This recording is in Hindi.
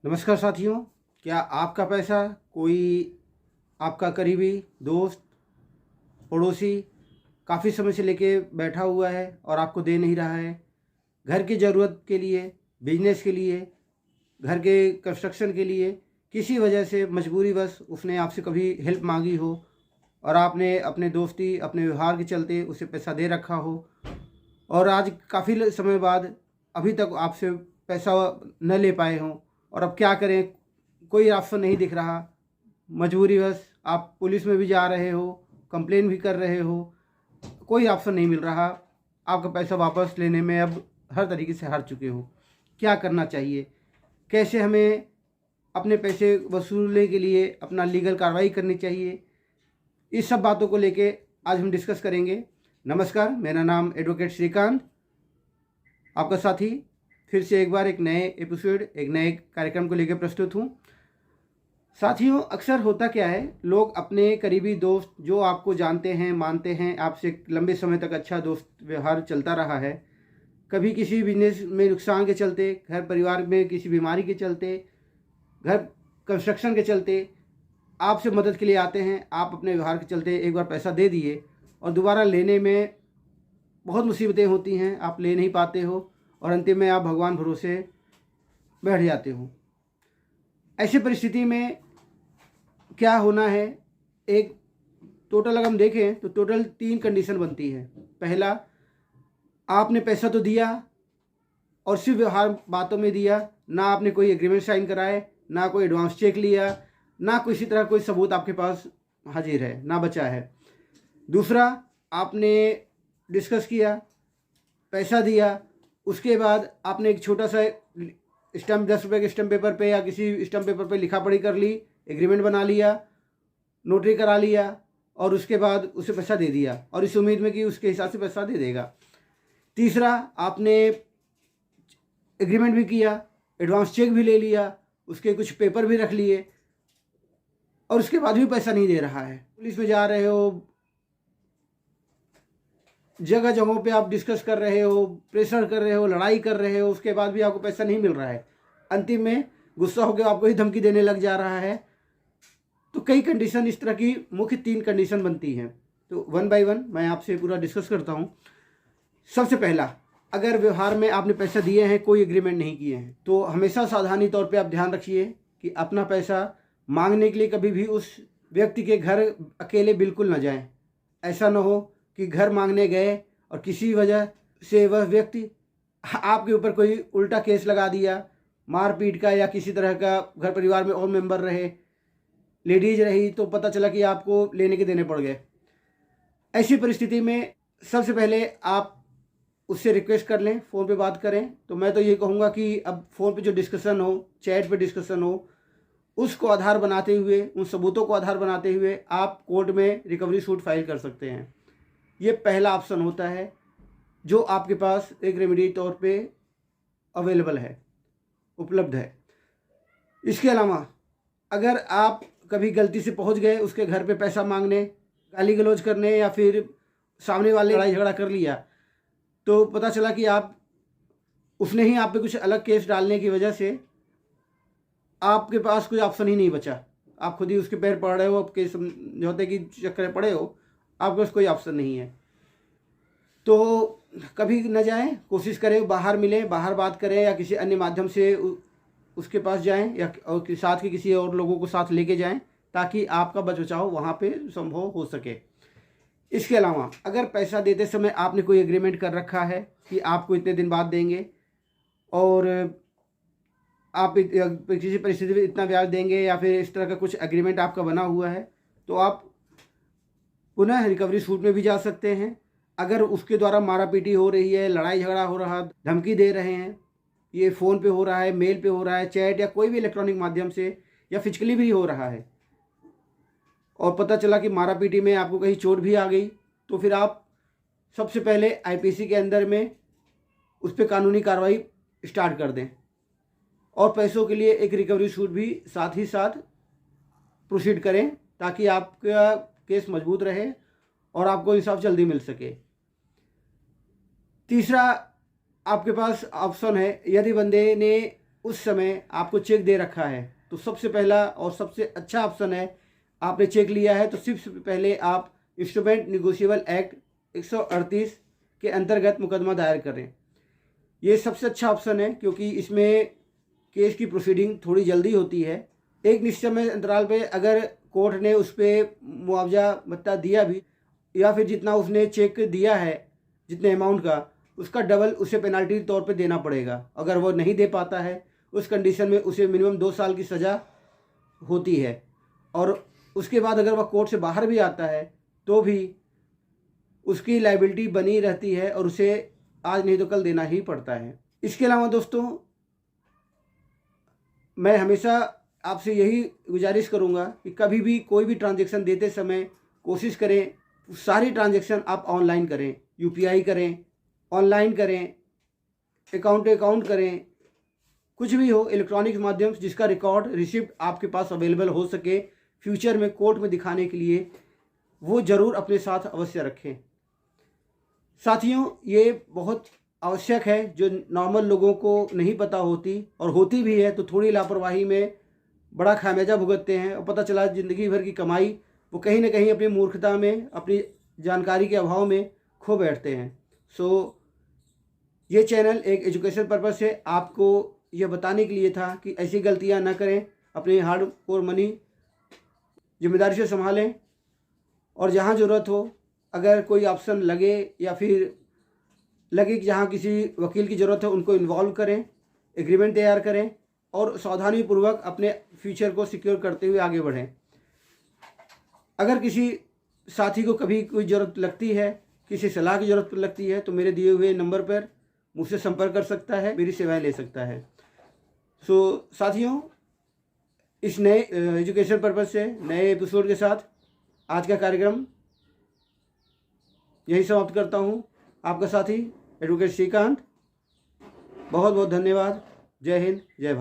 नमस्कार साथियों। क्या आपका पैसा कोई आपका करीबी दोस्त, पड़ोसी काफ़ी समय से लेके बैठा हुआ है और आपको दे नहीं रहा है? घर की ज़रूरत के लिए, बिजनेस के लिए, घर के कंस्ट्रक्शन के लिए, किसी वजह से मजबूरीवश उसने आपसे कभी हेल्प मांगी हो और आपने अपने दोस्ती, अपने व्यवहार के चलते उसे पैसा दे रखा हो और आज काफ़ी समय बाद अभी तक आपसे पैसा न ले पाए हों और अब क्या करें, कोई ऑप्शन नहीं दिख रहा। मजबूरीवश आप पुलिस में भी जा रहे हो, कंप्लेन भी कर रहे हो, कोई ऑप्शन नहीं मिल रहा। आपका पैसा वापस लेने में अब हर तरीके से हार चुके हो। क्या करना चाहिए? कैसे हमें अपने पैसे वसूलने के लिए अपना लीगल कार्रवाई करनी चाहिए? इस सब बातों को लेके आज हम डिस्कस करेंगे। नमस्कार, मेरा नाम एडवोकेट श्रीकांत, आपका साथी फिर से एक बार एक नए एपिसोड, एक नए कार्यक्रम को लेकर प्रस्तुत हूँ। साथियों, अक्सर होता क्या है, लोग अपने करीबी दोस्त जो आपको जानते हैं, मानते हैं, आपसे लंबे समय तक अच्छा दोस्त व्यवहार चलता रहा है, कभी किसी बिजनेस में नुकसान के चलते, घर परिवार में किसी बीमारी के चलते, घर कंस्ट्रक्शन के चलते आपसे मदद के लिए आते हैं। आप अपने व्यवहार के चलते एक बार पैसा दे दिए और दोबारा लेने में बहुत मुसीबतें होती हैं, आप ले नहीं पाते हो और अंतिम में आप भगवान भरोसे बैठ जाते हो। ऐसी परिस्थिति में क्या होना है, एक टोटल अगर हम देखें तो टोटल 3 कंडीशन बनती है। पहला, आपने पैसा तो दिया और सिर्फ व्यवहार बातों में दिया, ना आपने कोई एग्रीमेंट साइन कराए, ना कोई एडवांस चेक लिया, ना किसी तरह कोई सबूत आपके पास हाजिर है, ना बचा है। दूसरा, आपने डिस्कस किया, पैसा दिया, उसके बाद आपने एक छोटा सा स्टम्प 10 रुपये के स्टम्प पेपर पे या किसी स्टम्प पेपर पे लिखा पढ़ी कर ली, एग्रीमेंट बना लिया, नोटरी करा लिया और उसके बाद उसे पैसा दे दिया और इस उम्मीद में कि उसके हिसाब से पैसा दे देगा। तीसरा, आपने एग्रीमेंट भी किया, एडवांस चेक भी ले लिया, उसके कुछ पेपर भी रख लिए और उसके बाद भी पैसा नहीं दे रहा है। पुलिस में जा रहे हो, जगह जगहों पे आप डिस्कस कर रहे हो, प्रेशर कर रहे हो, लड़ाई कर रहे हो, उसके बाद भी आपको पैसा नहीं मिल रहा है। अंतिम में गुस्सा होकर आपको ही धमकी देने लग जा रहा है। तो कई कंडीशन, इस तरह की मुख्य 3 कंडीशन बनती हैं। तो वन बाय वन मैं आपसे पूरा डिस्कस करता हूँ। सबसे पहला, अगर व्यवहार में आपने पैसा दिए हैं, कोई एग्रीमेंट नहीं किए हैं, तो हमेशा सावधानी तौर पर आप ध्यान रखिए कि अपना पैसा मांगने के लिए कभी भी उस व्यक्ति के घर अकेले बिल्कुल ना जाएं। ऐसा ना हो कि घर मांगने गए और किसी वजह से वह व्यक्ति आपके ऊपर कोई उल्टा केस लगा दिया, मारपीट का, या किसी तरह का घर परिवार में और मेंबर रहे, लेडीज रही, तो पता चला कि आपको लेने के देने पड़ गए। ऐसी परिस्थिति में सबसे पहले आप उससे रिक्वेस्ट कर लें, फ़ोन पे बात करें। तो मैं तो ये कहूँगा कि अब फ़ोन पे जो डिस्कशन हो, चैट पे डिस्कशन हो, उसको आधार बनाते हुए, उन सबूतों को आधार बनाते हुए आप कोर्ट में रिकवरी सूट फाइल कर सकते हैं। ये पहला ऑप्शन होता है जो आपके पास एक रेमेडी तौर पे अवेलेबल है, उपलब्ध है। इसके अलावा अगर आप कभी गलती से पहुंच गए उसके घर पे पैसा मांगने, गाली गलौज करने, या फिर सामने वाले लड़ाई झगड़ा कर लिया, तो पता चला कि उसने ही आप पे कुछ अलग केस डालने की वजह से आपके पास कोई ऑप्शन ही नहीं बचा, आप खुद ही उसके पैर पड़ रहे हो, आपके समझौते की चक्कर पड़े हो, आपके पास कोई ऑप्शन नहीं है। तो कभी न जाएं, कोशिश करें बाहर मिलें, बाहर बात करें, या किसी अन्य माध्यम से उसके पास जाएं, या और साथ के किसी और लोगों को साथ लेके जाएं, ताकि आपका बचाव वहाँ पे संभव हो सके। इसके अलावा अगर पैसा देते समय आपने कोई एग्रीमेंट कर रखा है कि आपको इतने दिन बाद देंगे और आप किसी परिस्थिति में इतना ब्याज देंगे, या फिर इस तरह का कुछ एग्रीमेंट आपका बना हुआ है, तो आप पुनः रिकवरी सूट में भी जा सकते हैं। अगर उसके द्वारा मारा पीटी हो रही है, लड़ाई झगड़ा हो रहा, धमकी दे रहे हैं, ये फ़ोन पे हो रहा है, मेल पे हो रहा है, चैट या कोई भी इलेक्ट्रॉनिक माध्यम से, या फिजिकली भी हो रहा है, और पता चला कि मारा पीटी में आपको कहीं चोट भी आ गई, तो फिर आप सबसे पहले आईपीसी के अंदर में उस पर कानूनी कार्रवाई स्टार्ट कर दें और पैसों के लिए एक रिकवरी सूट भी साथ ही साथ प्रोसीड करें, ताकि आपका केस मजबूत रहे और आपको इंसाफ जल्दी मिल सके। तीसरा, आपके पास ऑप्शन है, यदि बंदे ने उस समय आपको चेक दे रखा है, तो सबसे पहला और सबसे अच्छा ऑप्शन है, आपने चेक लिया है तो सबसे पहले आप इंस्ट्रूमेंट निगोशिएबल एक्ट 138 के अंतर्गत मुकदमा दायर करें। ये सबसे अच्छा ऑप्शन है क्योंकि इसमें केस की प्रोसीडिंग थोड़ी जल्दी होती है। एक निश्चित समय अंतराल पे अगर कोर्ट ने उस पर मुआवजा भत्ता दिया भी, या फिर जितना उसने चेक दिया है जितने अमाउंट का, उसका डबल उसे पेनाल्टी तौर पे देना पड़ेगा। अगर वो नहीं दे पाता है उस कंडीशन में उसे मिनिमम 2 साल की सज़ा होती है, और उसके बाद अगर वह कोर्ट से बाहर भी आता है तो भी उसकी लायबिलिटी बनी रहती है और उसे आज नहीं तो कल देना ही पड़ता है। इसके अलावा दोस्तों, मैं हमेशा आपसे यही गुजारिश करूंगा कि कभी भी कोई भी ट्रांजैक्शन देते समय कोशिश करें सारी ट्रांजैक्शन आप ऑनलाइन करें, यूपीआई करें, ऑनलाइन करें, अकाउंट टू अकाउंट करें, कुछ भी हो इलेक्ट्रॉनिक माध्यम से जिसका रिकॉर्ड रिसिप्ट आपके पास अवेलेबल हो सके फ्यूचर में कोर्ट में दिखाने के लिए, वो ज़रूर अपने साथ अवश्य रखें। साथियों, ये बहुत आवश्यक है जो नॉर्मल लोगों को नहीं पता होती, और होती भी है तो थोड़ी लापरवाही में बड़ा खामियाजा भुगतते हैं और पता चला ज़िंदगी भर की कमाई वो कहीं ना कहीं अपनी मूर्खता में, अपनी जानकारी के अभाव में खो बैठते हैं। सो ये चैनल एक एजुकेशन पर्पस से आपको यह बताने के लिए था कि ऐसी गलतियां ना करें, अपने हार्ड कोर मनी जिम्मेदारी से संभालें, और जहां ज़रूरत हो अगर कोई ऑप्शन लगे या फिर लगे कि जहां किसी वकील की ज़रूरत है उनको इन्वॉल्व करें, एग्रीमेंट तैयार करें और सावधानीपूर्वक अपने फ्यूचर को सिक्योर करते हुए आगे बढ़ें। अगर किसी साथी को कभी कोई ज़रूरत लगती है, किसी सलाह की ज़रूरत लगती है, तो मेरे दिए हुए नंबर पर मुझसे संपर्क कर सकता है, मेरी सेवाएं ले सकता है। सो साथियों, इस नए एजुकेशन पर्पस से नए एपिसोड के साथ आज का कार्यक्रम यही समाप्त करता हूँ। आपका साथी एडवोकेट श्रीकांत। बहुत बहुत धन्यवाद। जय हिंद, जय भारत।